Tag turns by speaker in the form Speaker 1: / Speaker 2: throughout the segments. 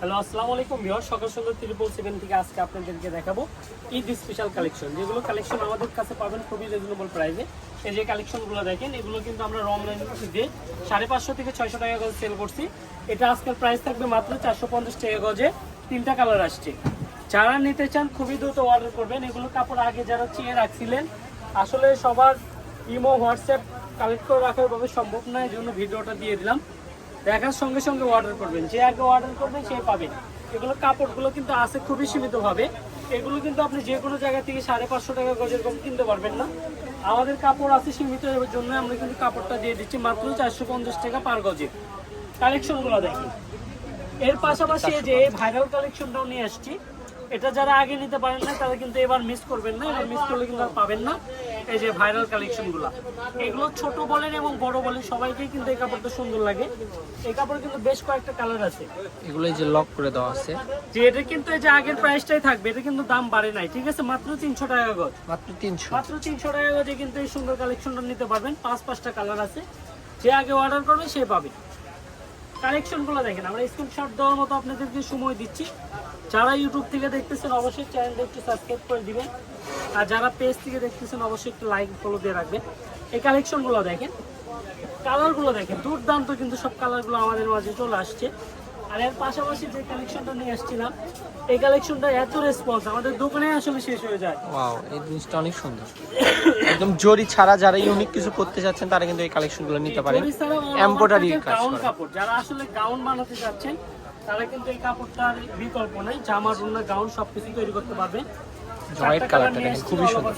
Speaker 1: Hello, আসসালামু আলাইকুম viewer. সকাল সকাল 777 থেকে আজকে আপনাদেরকে দেখাবো ঈদ স্পেশাল কালেকশন, যেগুলো কালেকশন আমাদের কাছে পাবেন খুবই রিজনেবল প্রাইসে। এই যে কালেকশনগুলো দেখেন, এগুলো কিন্তু আমরা অনলাইন দিয়ে 550 থেকে 600 টাকা গজ সেল করছি। এটা আজকের প্রাইস থাকবে মাত্র 450 টাকা গজে। 3টা কালার আসছে। যারা নিতে চান খুবই দ্রুত অর্ডার করবেন। এগুলো কাপড় আগে যারা চেয়ে রাখছিলেন, আসলে সবার ইমো হোয়াটসঅ্যাপ কালেক্ট করে রাখার ভাবে সম্ভব নয়, এই জন্য ভিডিওটা দিয়ে দিলাম। দেখার সঙ্গে সঙ্গে অর্ডার করবেন, যে আগে অর্ডার করবেন সেই পাবেন। এগুলো কাপড়গুলো কিন্তু আছে খুবই সীমিতভাবে। এগুলো কিন্তু আপনি যে কোনো জায়গা থেকে 550 টাকা গজের কম কিনতে পারবেন না। আমাদের কাপড় আছে সীমিত, এর জন্য আমরা কিন্তু কাপড়টা দিয়ে দিচ্ছি মাত্র 450 টাকা পার গজে। কালেকশনগুলো দেখেন। এর পাশাপাশি এই যে ভাইরাল কালেকশনটাও নিয়ে আসছি। এটা যারা আগে নিতে পারেন না তারা কিন্তু এবার মিস করবেন না, এবার মিস করলে কিন্তু আর পাবেন না। এই যে ভাইরাল কালেকশনগুলো, এগুলো ছোট বলেন এবং বড় বলেন সবাইকেই কিন্তু এই কাপড়টা সুন্দর লাগে। এই কাপড়ে কিন্তু বেশ কয়েকটা কালার আছে।
Speaker 2: এগুলো এই যে লক করে দেওয়া আছে,
Speaker 1: যে এটা কিন্তু এই যে আগের প্রাইসটাই থাকবে, এটা কিন্তু দাম বাড়ে নাই, ঠিক আছে? মাত্র 300 টাকা গজ,
Speaker 2: মাত্র 300।
Speaker 1: মাত্র 300 টাকা গজে কিন্তু এই সুন্দর কালেকশনটা নিতে পারবেন। 5-5টা কালার আছে, যে আগে অর্ডার করবে সে পাবে। কালেকশনগুলো দেখেন, আমরা স্ক্রিনশট দেওয়ার মতো আপনাদেরকে সময় দিচ্ছি। যারা ইউটিউব থেকে দেখতেছেন অবশ্যই চ্যানেলটা একটু সাবস্ক্রাইব করে দিবেন, আর যারা পেজ থেকে দেখতেছেন অবশ্যই একটু লাইক ফলো দিয়ে রাখবেন। এই কালেকশনগুলো দেখেন, কালারগুলো দেখেন, দুর্দান্ত কিন্তু সব কালারগুলো আমাদের মাঝে চলে আসছে। আর এর পাশাপাশি যে কালেকশনটা নিয়ে আসছিলাম, এই কালেকশনটা এত রেসপন্স আমাদের দোকানে আসলে শেষ হয়ে যায়।
Speaker 2: ওয়াও, এই জিনিসটা অনেক সুন্দর। একদম জরি ছাড়া যারা ইউনিক কিছু করতে চাচ্ছেন তারা কিন্তু এই কালেকশনগুলো নিতে পারেন। এমব্রয়ডারি কাজ
Speaker 1: গাউন
Speaker 2: করা।
Speaker 1: কাপড়, যারা আসলে গাউন বানাতে যাচ্ছেন তারা কিন্তু এই কাপড়টার বিকল্প নাই। জামা, রুনা, গাউন সবকিছু তৈরি করতে পারবেন।
Speaker 2: হোয়াইট কালারটা দেখেন, খুবই সুন্দর।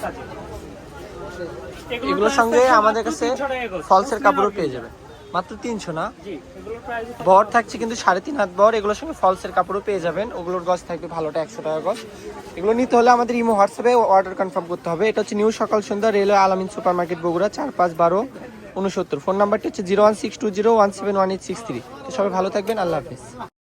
Speaker 2: এগুলোর সঙ্গে আমাদের কাছে ফলসের কাপড়ও পেয়ে যাবে মাত্র 300 না? বহর থাকছে কিন্তু 3.5 হাত বহর। এগুলোর সঙ্গে ফলসের কাপড়ও পেয়ে যাবেন। ওগুলোর গজ থাকবে ভালোটা 100 টাকা গজ। এগুলো নিতে হলে আমাদের ইমো হোয়াটসঅ্যাপে অর্ডার কনফার্ম করতে হবে। এটা হচ্ছে নিউ সকাল সন্ধ্যা, রেলওয়ে আলামিন সুপার মার্কেট, বগুড়া 451269। ফোন নাম্বারটি হচ্ছে 01620171863। তো সবাই ভালো থাকবেন, আল্লাহ হাফিজ।